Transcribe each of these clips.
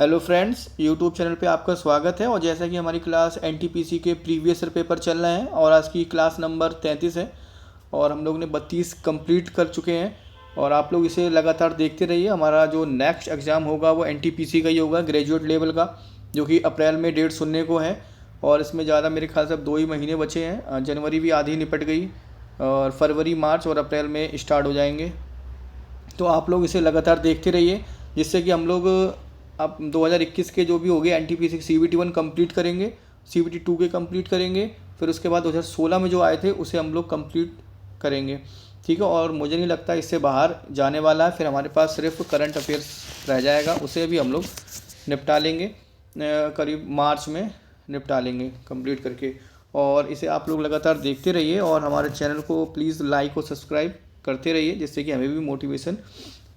Hello friends, YouTube channel पे आपका स्वागत है। और जैसा कि हमारी क्लास एनटीपीसी के प्रीवियस ईयर पेपर चल रहे हैं और आज की क्लास नंबर 33 है और हम लोग ने 32 कंप्लीट कर चुके हैं। और आप लोग इसे लगातार देखते रहिए। हमारा जो नेक्स्ट एग्ज़ाम होगा वो एनटीपीसी का ही होगा, ग्रेजुएट लेवल का, जो कि अप्रैल में डेट सुनने को है। और इसमें ज़्यादा मेरे ख्याल से अब 2 ही महीने बचे हैं। जनवरी भी आधी निपट गई और फरवरी, मार्च और अप्रैल में स्टार्ट हो जाएंगे। तो आप लोग इसे लगातार देखते रहिए, जिससे कि हम लोग अब 2021 के जो भी हो गए एनटीपीसी CBT 1 कंप्लीट करेंगे, CBT 2 के कंप्लीट करेंगे, फिर उसके बाद 2016 में जो आए थे उसे हम लोग कंप्लीट करेंगे। ठीक है। और मुझे नहीं लगता इससे बाहर जाने वाला है। फिर हमारे पास सिर्फ करंट अफेयर्स रह जाएगा, उसे भी हम लोग निपटा लेंगे, करीब मार्च में निपटा लेंगे कंप्लीट करके। और इसे आप लोग लगातार देखते रहिए और हमारे चैनल को प्लीज़ लाइक और सब्सक्राइब करते रहिए, जिससे कि हमें भी मोटिवेशन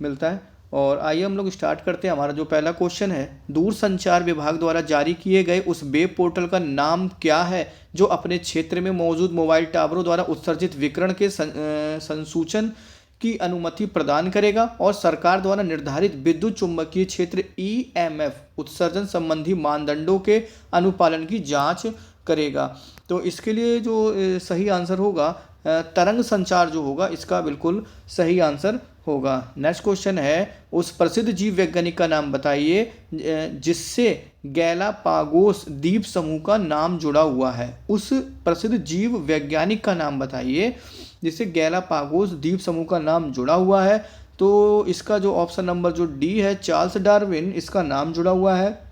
मिलता है। और आइए हम लोग स्टार्ट करते हैं। हमारा जो पहला क्वेश्चन है, दूरसंचार विभाग द्वारा जारी किए गए उस वेब पोर्टल का नाम क्या है जो अपने क्षेत्र में मौजूद मोबाइल टावरों द्वारा उत्सर्जित विकिरण के संसूचन की अनुमति प्रदान करेगा और सरकार द्वारा निर्धारित विद्युत चुम्बकीय क्षेत्र EMF उत्सर्जन संबंधी मानदंडों के अनुपालन की जांच करेगा। तो इसके लिए जो सही आंसर होगा, तरंग संचार जो होगा, इसका बिल्कुल सही आंसर होगा। नेक्स्ट क्वेश्चन है, उस प्रसिद्ध जीव वैज्ञानिक का नाम बताइए जिससे गैलापागोस द्वीप समूह का नाम जुड़ा हुआ है। उस प्रसिद्ध जीव वैज्ञानिक का नाम बताइए जिससे गैलापागोस द्वीप समूह का नाम जुड़ा हुआ है। तो इसका जो ऑप्शन नंबर जो डी है, चार्ल्स डार्विन, इसका नाम जुड़ा हुआ है।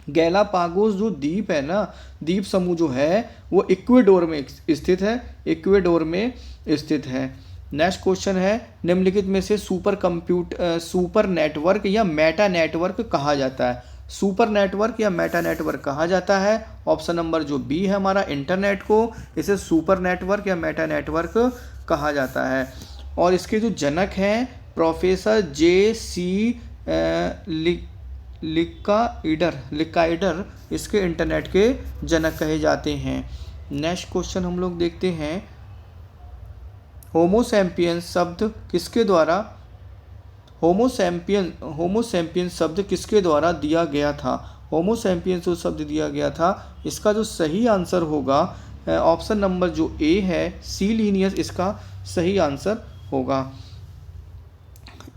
गैलापागोस जो द्वीप है ना, द्वीप समूह जो है वो इक्वेडोर में स्थित है, इक्वेडोर में स्थित है। नेक्स्ट क्वेश्चन है, निम्नलिखित में से सुपर नेटवर्क या मेटा नेटवर्क कहा जाता है। सुपर नेटवर्क या मेटा नेटवर्क कहा जाता है। ऑप्शन नंबर जो बी है हमारा, इंटरनेट को, इसे सुपर नेटवर्क या मेटा नेटवर्क कहा जाता है। और इसके जो जनक हैं प्रोफेसर JC लिकाइडर इसके इंटरनेट के जनक कहे जाते हैं। नेक्स्ट क्वेश्चन हम लोग देखते हैं, होमोसैपियंस शब्द किसके द्वारा दिया गया था। होमोसैपियंस जो शब्द दिया गया था, इसका जो सही आंसर होगा ऑप्शन नंबर जो ए है, सी लीनियस, इसका सही आंसर होगा,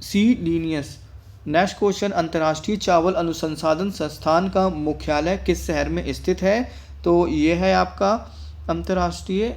सी लीनियस। नेक्स्ट क्वेश्चन, अंतर्राष्ट्रीय चावल अनुसंधान संस्थान का मुख्यालय किस शहर में स्थित है। तो ये है आपका अंतर्राष्ट्रीय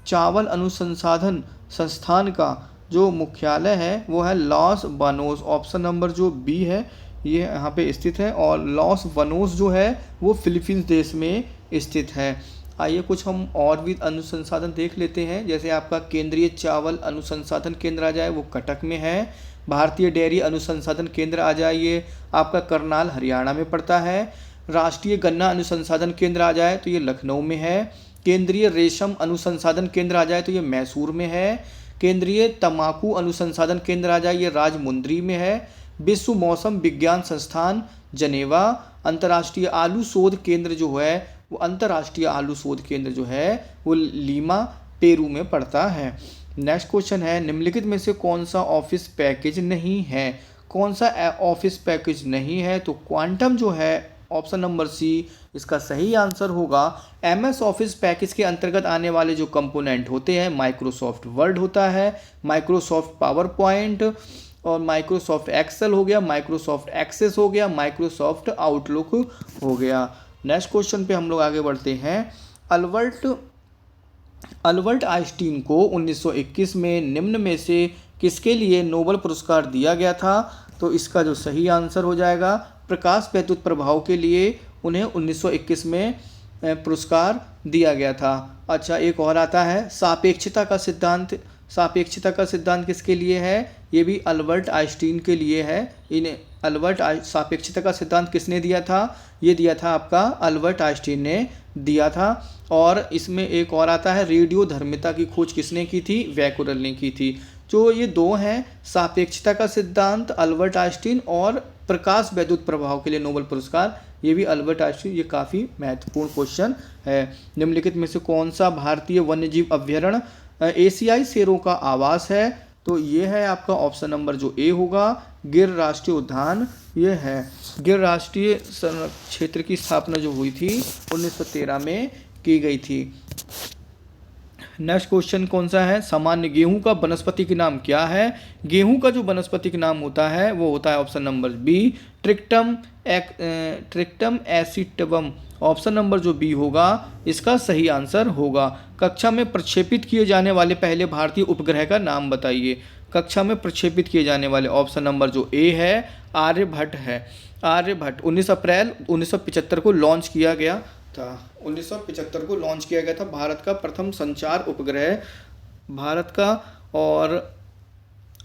चावल अनुसंधान संस्थान का जो मुख्यालय है वो है लॉस बानोस। ऑप्शन नंबर जो बी है ये यहाँ पे स्थित है। और लॉस बानोस जो है वो फिलीपींस देश में स्थित है। आइए कुछ हम और भी अनुसंधान देख लेते हैं। जैसे आपका केंद्रीय चावल अनुसंधान केंद्र आ जाए, वो कटक में है। भारतीय डेयरी अनुसंधान केंद्र आ जाए, ये आपका करनाल हरियाणा में पड़ता है। राष्ट्रीय गन्ना अनुसंधान केंद्र आ जाए तो ये लखनऊ में है। केंद्रीय रेशम अनुसंधान केंद्र आ जाए तो ये मैसूर में है। केंद्रीय तंबाकू अनुसंधान केंद्र आ जाए, ये राजमुंद्री में है। विश्व मौसम विज्ञान संस्थान जनेवा। अंतर्राष्ट्रीय आलू शोध केंद्र जो है वो अंतर्राष्ट्रीय आलू शोध केंद्र जो है वो लीमा, पेरू में पड़ता है। नेक्स्ट क्वेश्चन है, निम्नलिखित में से कौन सा ऑफिस पैकेज नहीं है। कौन सा ऑफिस पैकेज नहीं है, तो क्वांटम जो है, ऑप्शन नंबर सी, इसका सही आंसर होगा। MS ऑफिस पैकेज के अंतर्गत आने वाले जो कंपोनेंट होते हैं, माइक्रोसॉफ्ट वर्ड होता है, माइक्रोसॉफ्ट पावर पॉइंट और माइक्रोसॉफ्ट एक्सेल हो गया, माइक्रोसॉफ्ट एक्सेस हो गया, माइक्रोसॉफ्ट आउटलुक हो गया। नेक्स्ट क्वेश्चन पे हम लोग आगे बढ़ते हैं। अल्बर्ट आइंस्टीन को 1921 में निम्न में से किसके लिए नोबेल पुरस्कार दिया गया था। तो इसका जो सही आंसर हो जाएगा, प्रकाश वैद्युत प्रभाव के लिए उन्हें 1921 में पुरस्कार दिया गया था। अच्छा, एक और आता है, सापेक्षता का सिद्धांत। सापेक्षता का सिद्धांत किसके लिए है, ये भी अल्बर्ट आइंस्टीन के लिए है। सापेक्षता का सिद्धांत किसने दिया था, ये दिया था आपका अल्बर्ट आइंस्टीन ने दिया था। और इसमें एक और आता है, रेडियोधर्मिता की खोज किसने की थी, बैकुलर ने की थी। जो ये दो हैं, सापेक्षता का सिद्धांत अल्बर्ट आइंस्टीन और प्रकाश वैद्युत प्रभाव के लिए नोबेल पुरस्कार, ये भी अल्बर्ट आइंस्टीन। ये काफ़ी महत्वपूर्ण क्वेश्चन है। निम्नलिखित में से कौन सा भारतीय वन्यजीव अभ्यारण्य एशियाई शेरों का आवास है। तो ये है आपका ऑप्शन नंबर जो ए होगा, गिर राष्ट्रीय उद्यान ये है। गिर राष्ट्रीय क्षेत्र की स्थापना जो हुई थी 1913 में की गई थी। नेक्स्ट क्वेश्चन कौन सा है, सामान्य गेहूं का वनस्पतिक नाम क्या है। गेहूं का जो वनस्पतिक नाम होता है वो होता है ऑप्शन नंबर बी, ट्रिक्टम एसिटवम। ऑप्शन नंबर जो बी होगा इसका सही आंसर होगा। कक्षा में प्रक्षेपित किए जाने वाले पहले भारतीय उपग्रह का नाम बताइए। कक्षा में प्रक्षेपित किए जाने वाले ऑप्शन नंबर जो ए है आर्यभट्ट है। आर्यभट्ट 19 अप्रैल 1975 को लॉन्च किया गया था। 1975 को लॉन्च किया गया था भारत का प्रथम संचार उपग्रह भारत का। और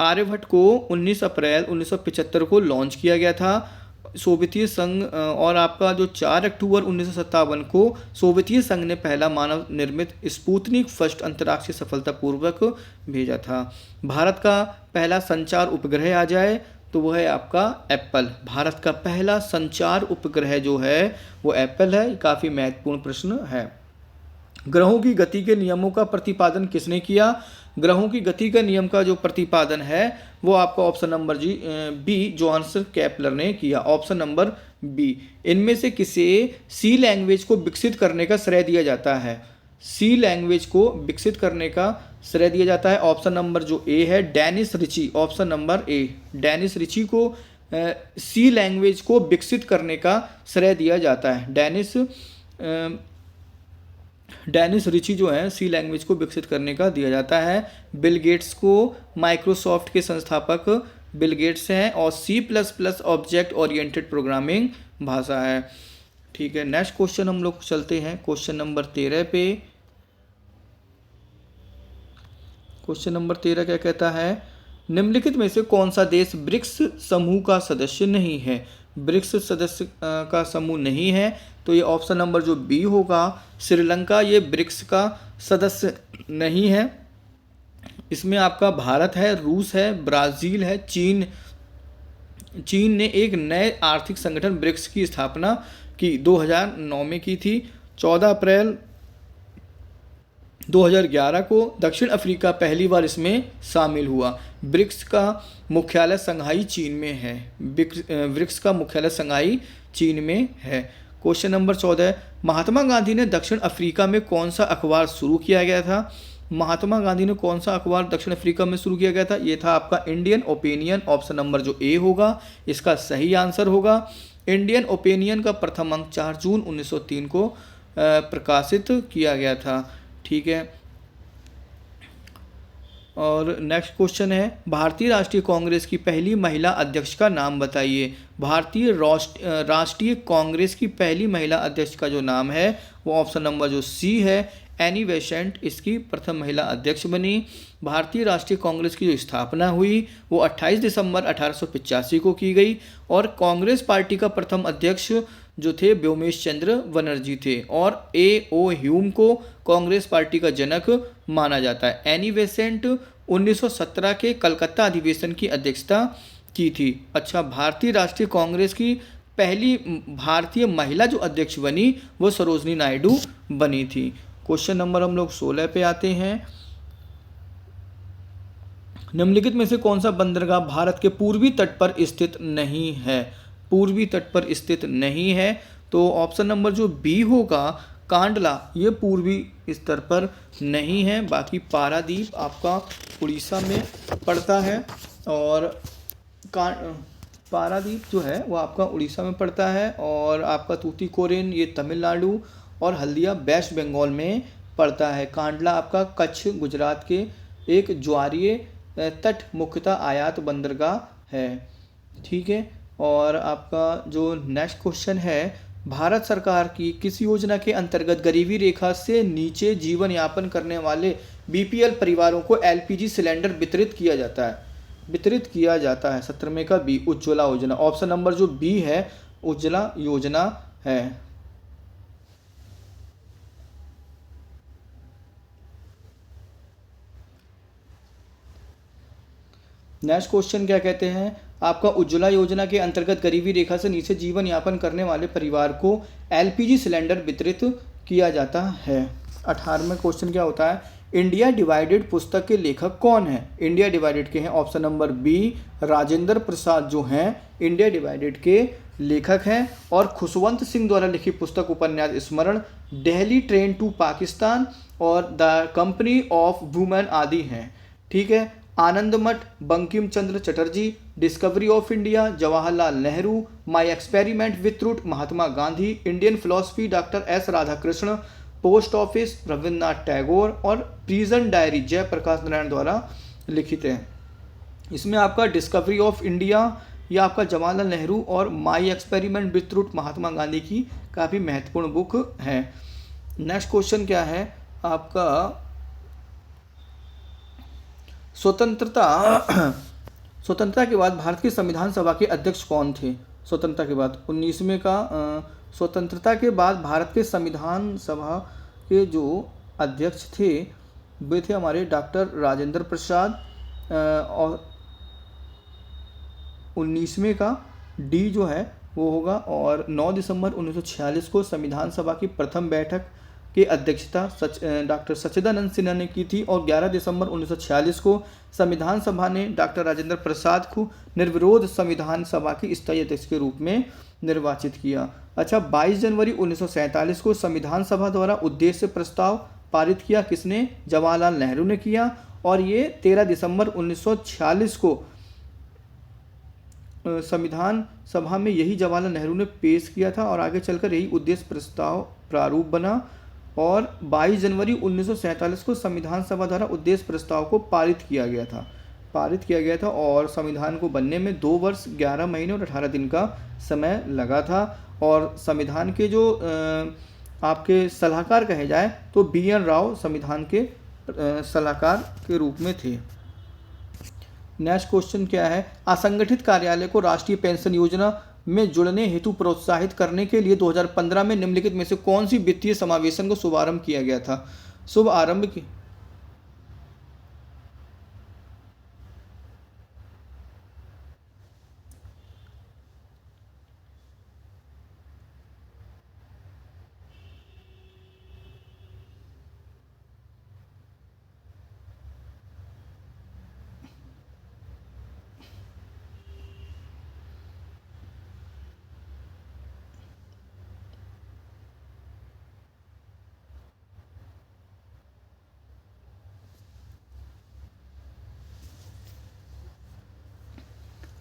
आर्यभट्ट को 19 अप्रैल 1975 को लॉन्च किया गया था सोवियत संघ। और आपका जो 4 अक्टूबर 1957 को सोवियत संघ ने पहला मानव निर्मित स्पुतनिक फर्स्ट अंतर्राष्ट्रीय सफलतापूर्वक भेजा था। भारत का पहला संचार उपग्रह आ जाए तो वो है आपका एप्पल। भारत का पहला संचार उपग्रह जो है वो एप्पल है। काफ़ी महत्वपूर्ण प्रश्न है। ग्रहों की गति के नियमों का प्रतिपादन किसने किया। ग्रहों की गति का नियम का जो प्रतिपादन है वो आपका option number B Johannes Kepler ने किया। Option number B. इनमें से किसे सी लैंग्वेज को विकसित करने का श्रेय दिया जाता है। सी लैंग्वेज को विकसित करने का श्रेय दिया जाता है। ऑप्शन नंबर जो ए है Dennis Ritchie. Option number A, Dennis Ritchie को सी लैंग्वेज को विकसित करने का श्रेय दिया जाता है। डेनिस रिची जो है सी लैंग्वेज को विकसित करने का दिया जाता है। बिल गेट्स को माइक्रोसॉफ्ट के संस्थापक बिल गेट्स हैं और C++ ऑब्जेक्ट ओरिएंटेड प्रोग्रामिंग भाषा है। ठीक है, नेक्स्ट क्वेश्चन हम लोग चलते हैं क्वेश्चन नंबर 13 पे। क्वेश्चन नंबर 13 क्या कहता है, निम्नलिखित में से कौन सा देश ब्रिक्स समूह का सदस्य नहीं है। ब्रिक्स सदस्य का समूह नहीं है तो ये ऑप्शन नंबर जो बी होगा श्रीलंका, ये ब्रिक्स का सदस्य नहीं है। इसमें आपका भारत है, रूस है, ब्राज़ील है, चीन ने एक नए आर्थिक संगठन ब्रिक्स की स्थापना की 2009 में की थी। 14 अप्रैल 2011 को दक्षिण अफ्रीका पहली बार इसमें शामिल हुआ। ब्रिक्स का मुख्यालय संघाई चीन में है। ब्रिक्स का मुख्यालय संघाई चीन में है। क्वेश्चन नंबर 14, महात्मा गांधी ने दक्षिण अफ्रीका में कौन सा अखबार शुरू किया गया था। महात्मा गांधी ने कौन सा अखबार दक्षिण अफ्रीका में शुरू किया गया था। ये था आपका इंडियन ओपिनियन। ऑप्शन नंबर जो ए होगा इसका सही आंसर होगा। इंडियन ओपिनियन का प्रथम अंक 4 जून 1903 को प्रकाशित किया गया था। ठीक है, और नेक्स्ट क्वेश्चन है, भारतीय राष्ट्रीय कांग्रेस की पहली महिला अध्यक्ष का नाम बताइए। भारतीय राष्ट्रीय कांग्रेस की पहली महिला अध्यक्ष का जो नाम है वो ऑप्शन नंबर जो सी है एनी बेसेंट इसकी प्रथम महिला अध्यक्ष बनी। भारतीय राष्ट्रीय कांग्रेस की जो स्थापना हुई वो 28 दिसंबर 1885 को की गई और कांग्रेस पार्टी का प्रथम अध्यक्ष जो थे व्योमेश चंद्र बनर्जी थे और A.O. ह्यूम को कांग्रेस पार्टी का जनक माना जाता है। एनी बेसेंट 1917 के कलकत्ता अधिवेशन की अध्यक्षता की थी। अच्छा, भारतीय राष्ट्रीय कांग्रेस की पहली भारतीय महिला जो अध्यक्ष बनी वो सरोजनी नायडू बनी थी। क्वेश्चन नंबर हम लोग 16 पे आते हैं। निम्नलिखित में से कौन सा बंदरगाह भारत के पूर्वी तट पर स्थित नहीं है। पूर्वी तट पर स्थित नहीं है तो ऑप्शन नंबर जो बी होगा कांडला, ये पूर्वी स्तर पर नहीं है। बाकी पारादीप आपका उड़ीसा में पड़ता है और पारादीप जो है वो आपका उड़ीसा में पड़ता है और आपका तूतीकोरिन ये तमिलनाडु और हल्दिया वेस्ट बंगाल में पड़ता है। कांडला आपका कच्छ गुजरात के एक ज्वारीय तट मुख्यतः आयात बंदरगाह है। ठीक है, और आपका जो नेक्स्ट क्वेश्चन है, भारत सरकार की किस योजना के अंतर्गत गरीबी रेखा से नीचे जीवन यापन करने वाले BPL परिवारों को LPG सिलेंडर वितरित किया जाता है। 17वें का बी उज्ज्वला योजना। ऑप्शन नंबर जो बी है उज्ज्वला योजना है। नेक्स्ट क्वेश्चन क्या कहते हैं, आपका उज्ज्वला योजना के अंतर्गत गरीबी रेखा से नीचे जीवन यापन करने वाले परिवार को LPG सिलेंडर वितरित किया जाता है। 18वां क्वेश्चन क्या होता है, इंडिया डिवाइडेड पुस्तक के लेखक कौन है? इंडिया डिवाइडेड के हैं option number B Rajendra Prasad जो हैं इंडिया डिवाइडेड के लेखक हैं। और खुशवंत सिंह द्वारा लिखी पुस्तक उपन्यास स्मरण, दिल्ली ट्रेन टू पाकिस्तान और द कंपनी ऑफ वुमेन आदि हैं। ठीक है। Anand Math Bankim Chandra Chatterjee, discovery of India Jawaharlal Nehru, my experiment with truth Mahatma Gandhi, Indian philosophy doctor S Radhakrishna, post office Rabindranath Tagore और प्रिजन डायरी जयप्रकाश नारायण द्वारा लिखित हैं। इसमें आपका डिस्कवरी ऑफ इंडिया या आपका जवाहरलाल नेहरू और माई experiment with truth Mahatma Gandhi की काफ़ी महत्वपूर्ण बुक है। नेक्स्ट क्वेश्चन क्या है आपका, स्वतंत्रता के बाद भारत की संविधान सभा के अध्यक्ष कौन थे? स्वतंत्रता के बाद 19वें का स्वतंत्रता के बाद भारत के संविधान सभा के जो अध्यक्ष थे वे थे हमारे डॉक्टर राजेंद्र प्रसाद। और 19वें का डी जो है वो होगा। और 9 दिसंबर 1946 को संविधान सभा की प्रथम बैठक की अध्यक्षता डॉक्टर सच्चिदानंद सिन्हा ने की थी। और 11 दिसंबर 1946 को संविधान सभा ने डॉक्टर राजेंद्र प्रसाद को निर्विरोध संविधान सभा की स्थायी अध्यक्ष के रूप में निर्वाचित किया। अच्छा, 22 जनवरी 1947 को संविधान सभा द्वारा उद्देश्य प्रस्ताव पारित किया किसने? जवाहरलाल नेहरू ने किया। और ये 13 दिसंबर 1946 को संविधान सभा में यही जवाहरलाल नेहरू ने पेश किया था और आगे चलकर यही उद्देश्य प्रस्ताव प्रारूप बना। और 22 जनवरी 1947 को संविधान सभा द्वारा उद्देश्य प्रस्ताव को पारित किया गया था और संविधान को बनने में 2 वर्ष 11 महीने और 18 दिन का समय लगा था। और संविधान के जो आपके सलाहकार कहे जाए तो BN राव संविधान के सलाहकार के रूप में थे। नेक्स्ट क्वेश्चन क्या है, असंगठित कार्यालय को राष्ट्रीय पेंशन योजना में जुड़ने हेतु प्रोत्साहित करने के लिए 2015 में निम्नलिखित में से कौन सी वित्तीय समावेशन को शुभारंभ किया गया था? शुभ आरंभ की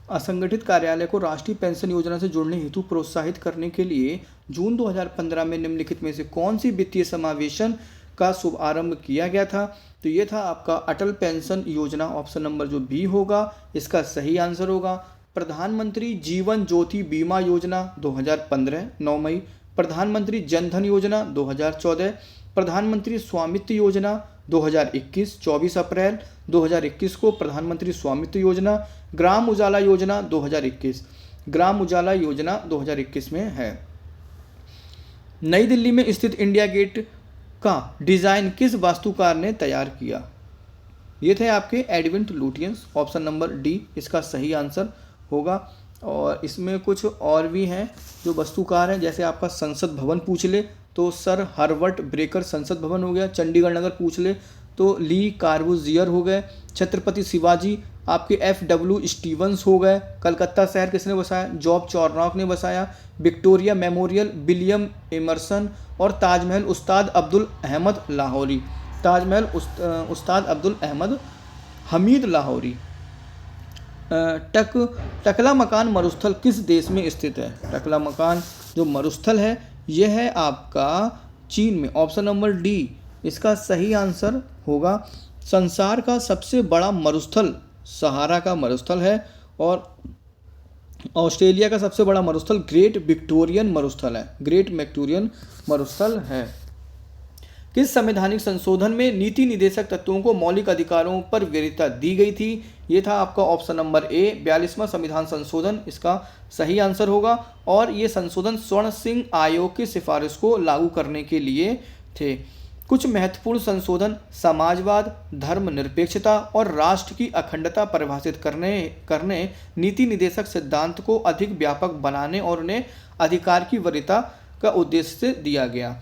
असंगठित कार्यालय को राष्ट्रीय पेंशन योजना से जुड़ने हेतु प्रोत्साहित करने के लिए जून 2015 में निम्नलिखित में से कौन सी वित्तीय समावेशन का शुभारंभ किया गया था? तो ये था आपका अटल पेंशन योजना, ऑप्शन नंबर जो बी होगा इसका सही आंसर होगा। प्रधानमंत्री जीवन ज्योति बीमा योजना 2015 9 मई, प्रधानमंत्री जन धन योजना 2014, प्रधानमंत्री स्वामित्व योजना 2021 24 अप्रैल 2021 को प्रधानमंत्री स्वामित्व योजना, ग्राम उजाला योजना 2021, ग्राम उजाला योजना 2021 में है। नई दिल्ली में स्थित इंडिया गेट का डिजाइन किस वास्तुकार ने तैयार किया? ये थे आपके Edwin Lutyens, option number D इसका सही आंसर होगा। और इसमें कुछ और भी हैं जो वास्तुकार हैं, जैसे आपका संसद भवन पूछ ले तो सर हर्बर्ट ब्रेकर संसद भवन हो गया, चंडीगढ़ नगर पूछ ले तो ली कार्बूजियर हो गए, छत्रपति शिवाजी आपके FW स्टीवंस हो गए, कलकत्ता शहर किसने बसाया? जॉब चौरनॉक ने बसाया, विक्टोरिया मेमोरियल विलियम एमरसन, और ताजमहल उस्ताद अब्दुल अहमद लाहौरी, ताजमहल उस्ताद अब्दुल अहमद हमीद लाहौरी। टकला मकान मरुस्थल किस देश में स्थित है? टकला मकान जो मरुस्थल है यह है आपका चीन में, ऑप्शन नंबर डी इसका सही आंसर होगा। संसार का सबसे बड़ा मरुस्थल सहारा का मरुस्थल है और ऑस्ट्रेलिया का सबसे बड़ा मरुस्थल ग्रेट विक्टोरियन मरुस्थल है, ग्रेट विक्टोरियन मरुस्थल है। किस संवैधानिक संशोधन में नीति निदेशक तत्वों को मौलिक अधिकारों पर वरीयता दी गई थी? ये था आपका ऑप्शन नंबर ए 42वां संविधान संशोधन, इसका सही आंसर होगा। और ये संशोधन स्वर्ण सिंह आयोग की सिफारिश को लागू करने के लिए थे। कुछ महत्वपूर्ण संशोधन समाजवाद, धर्मनिरपेक्षता और राष्ट्र की अखंडता परिभाषित करने नीति निदेशक सिद्धांत को अधिक व्यापक बनाने और उन्हें अधिकार की वरीयता का उद्देश्य से दिया गया।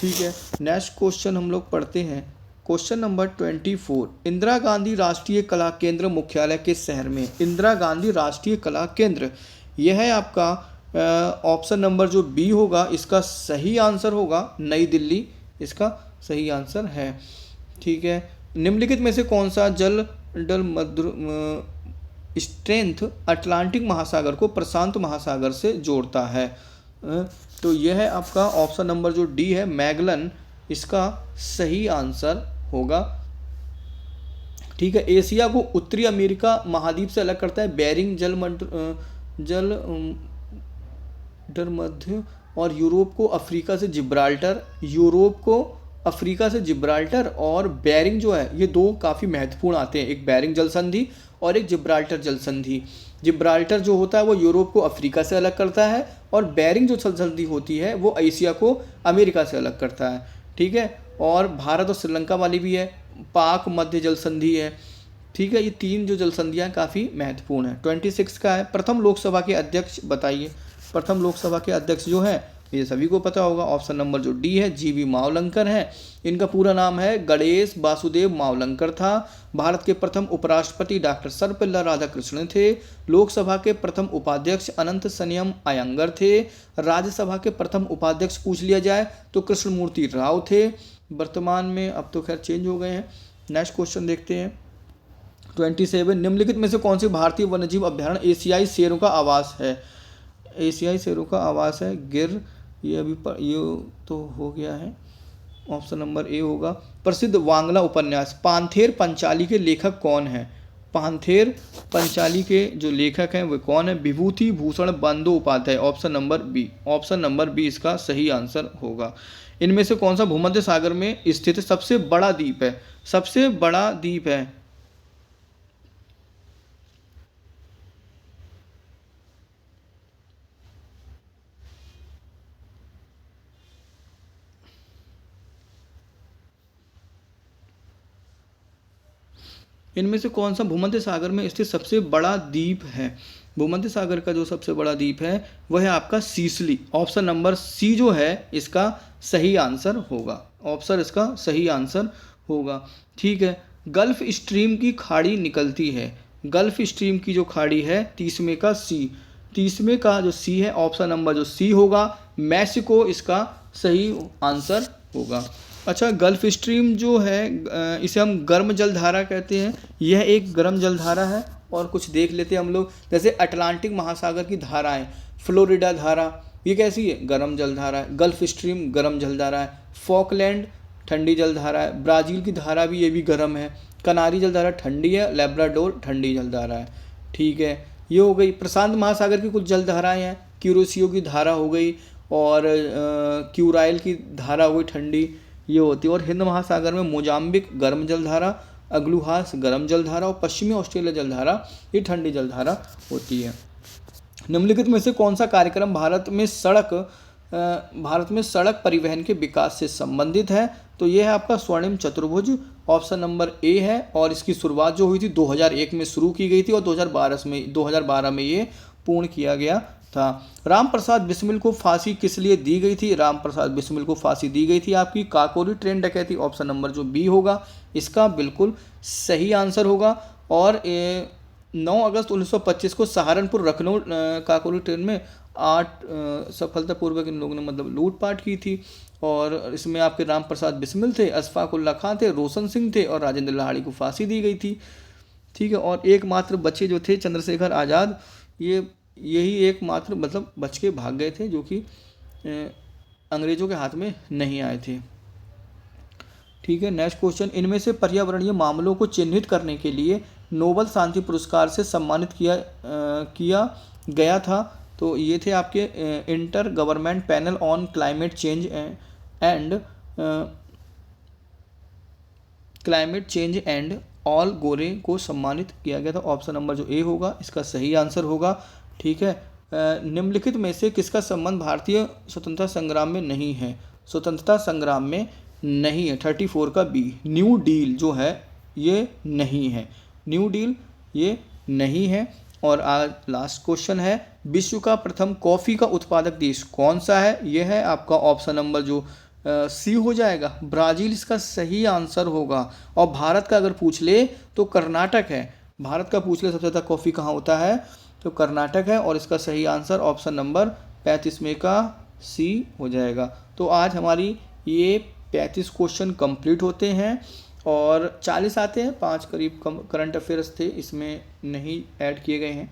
ठीक है, नेक्स्ट क्वेश्चन हम लोग पढ़ते हैं। क्वेश्चन नंबर 24, इंदिरा गांधी राष्ट्रीय कला केंद्र मुख्यालय किस शहर में? इंदिरा गांधी राष्ट्रीय कला केंद्र, यह है आपका ऑप्शन नंबर जो बी होगा इसका सही आंसर होगा नई दिल्ली, इसका सही आंसर है। ठीक है, निम्नलिखित में से कौन सा जल स्ट्रेंथ अटलांटिक महासागर को प्रशांत महासागर से जोड़ता है? तो यह है आपका ऑप्शन नंबर जो डी है मैगलन, इसका सही आंसर होगा। ठीक है, एशिया को उत्तरी अमेरिका महाद्वीप से अलग करता है बेरिंग जल मध्य, और यूरोप को अफ्रीका से जिब्राल्टर, और बेरिंग जो है, ये दो काफ़ी महत्वपूर्ण आते हैं, एक बेरिंग जल संधि और एक जिब्राल्टर जल संधि। जिब्राल्टर जो होता है वो यूरोप को अफ्रीका से अलग करता है, और बेरिंग जो जल संधि होती है वो एशिया को अमेरिका से अलग करता है। ठीक है, और भारत और श्रीलंका वाली भी है, पाक मध्य जल संधि है। ठीक है, ये तीन जो जल संधियाँ काफ़ी महत्वपूर्ण है। 26 का है, प्रथम लोकसभा के अध्यक्ष बताइए। प्रथम लोकसभा के अध्यक्ष जो है ये सभी को पता होगा, ऑप्शन नंबर जो डी है जीवी मावलंकर है। इनका पूरा नाम है गणेश वासुदेव मावलंकर था। भारत के प्रथम उपराष्ट्रपति डॉक्टर सर्वपल्ली राधाकृष्णन थे। लोकसभा के प्रथम उपाध्यक्ष अनंत सनियम अयंगर थे। राज्यसभा के प्रथम उपाध्यक्ष पूछ लिया जाए तो कृष्णमूर्ति राव थे। वर्तमान में अब तो खैर चेंज हो गए हैं। नेक्स्ट क्वेश्चन देखते हैं 27, निम्नलिखित में से कौन सी भारतीय वन्यजीव अभ्यारण्य एशियाई शेरों का आवास है? एशियाई शेरों का आवास है गिर, ये तो हो गया है, ऑप्शन नंबर ए होगा। प्रसिद्ध वांगला उपन्यास पांथेर पंचाली के लेखक कौन है? पांथेर पंचाली के जो लेखक हैं वो कौन है? Bibhuti Bhushan Bandyopadhyay, option number B इसका सही आंसर होगा। इनमें से कौन सा भूमध्य सागर में स्थित सबसे बड़ा द्वीप है? सबसे बड़ा द्वीप है इनमें से कौन सा भूमध्य सागर में स्थित सबसे बड़ा द्वीप है? भूमध्य सागर का जो सबसे बड़ा द्वीप है वह है आपका सीसली, ऑप्शन नंबर सी जो है इसका सही आंसर होगा। ऑप्शन इसका सही आंसर होगा। ठीक है, गल्फ स्ट्रीम की खाड़ी निकलती है, गल्फ स्ट्रीम की जो खाड़ी है 30वें का जो सी है, ऑप्शन नंबर जो सी होगा मैक्सिको, इसका सही आंसर होगा। अच्छा, गल्फ स्ट्रीम जो है इसे हम गर्म जलधारा कहते हैं, यह एक गर्म जलधारा है। और कुछ देख लेते हैं हम लोग, जैसे अटलांटिक महासागर की धाराएं, फ्लोरिडा धारा ये कैसी है? गर्म जलधारा है। गल्फ स्ट्रीम गर्म जलधारा है। फॉकलैंड ठंडी जलधारा है। ब्राज़ील की धारा भी ये भी गर्म है। कनारी जलधारा ठंडी है। लेब्राडोर ठंडी जलधारा है। ठीक है, ये हो गई। प्रशांत महासागर की कुछ जलधाराएँ हैं, क्यूरोसियो की धारा हो गई और क्यूराइल की धारा हो गई ठंडी, ये होती है। और हिंद महासागर में मोजाम्बिक गर्म जलधारा, अग्लुहास गर्म जलधारा और पश्चिमी ऑस्ट्रेलिया जलधारा ये ठंडी जलधारा होती है। निम्नलिखित में से कौन सा कार्यक्रम भारत में सड़क परिवहन के विकास से संबंधित है? तो यह है आपका स्वर्णिम चतुर्भुज, ऑप्शन नंबर ए है। और इसकी शुरुआत जो हुई थी 2001 में शुरू की गई थी और 2012 में ये पूर्ण किया गया था। राम प्रसाद बिस्मिल को फांसी किस लिए दी गई थी? राम प्रसाद बिस्मिल को फांसी दी गई थी आपकी काकोरी ट्रेन डकैती, ऑप्शन नंबर जो बी होगा इसका बिल्कुल सही आंसर होगा। और 9 अगस्त 1925 को सहारनपुर लखनऊ काकोरी ट्रेन में 8 सफलतापूर्वक इन लोगों ने मतलब लूटपाट की थी। और इसमें आपके राम प्रसाद बिस्मिल थे, अशफाक उल्ला खां थे, रोशन सिंह थे और राजेंद्र लाहिड़ी को फांसी दी गई थी। ठीक है, और एकमात्र बच्चे जो थे चंद्रशेखर आज़ाद, यही एकमात्र मतलब बच के भाग गए थे जो कि अंग्रेज़ों के हाथ में नहीं आए थे। ठीक है, नेक्स्ट क्वेश्चन, इनमें से पर्यावरणीय मामलों को चिन्हित करने के लिए नोबल शांति पुरस्कार से सम्मानित किया गया था। तो ये थे आपके inter government panel on climate change and all गोरे को सम्मानित किया गया था। ऑप्शन नंबर जो ए होगा इसका सही आंसर होगा। ठीक है, निम्नलिखित में से किसका संबंध भारतीय स्वतंत्रता संग्राम में नहीं है? स्वतंत्रता संग्राम में नहीं है, 34 का बी। न्यू डील जो है ये नहीं है, न्यू डील ये नहीं है। और आज लास्ट क्वेश्चन है, विश्व का प्रथम कॉफ़ी का उत्पादक देश कौन सा है? यह है आपका ऑप्शन नंबर जो सी हो जाएगा, ब्राज़ील इसका सही आंसर होगा। और भारत का अगर पूछ ले तो कर्नाटक है। भारत का पूछ ले सबसे ज़्यादा कॉफ़ी कहाँ होता है, तो कर्नाटक है, और इसका सही आंसर ऑप्शन नंबर 35 में का सी हो जाएगा। तो आज हमारी ये 35 क्वेश्चन कंप्लीट होते हैं और 40 आते हैं, 5 करीब करंट अफेयर्स थे, इसमें नहीं ऐड किए गए हैं।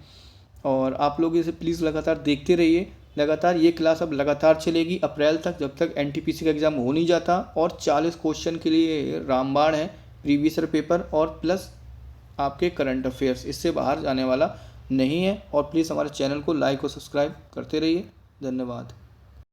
और आप लोग इसे प्लीज़ लगातार देखते रहिए। लगातार ये क्लास अब लगातार चलेगी अप्रैल तक, जब तक एनटीपीसी का एग्ज़ाम हो नहीं जाता। और 40 क्वेश्चन के लिए रामबाण है, प्रीवियस ईयर पेपर और प्लस आपके करंट अफेयर्स, इससे बाहर जाने वाला नहीं है। और प्लीज़ हमारे चैनल को लाइक और सब्सक्राइब करते रहिए। धन्यवाद।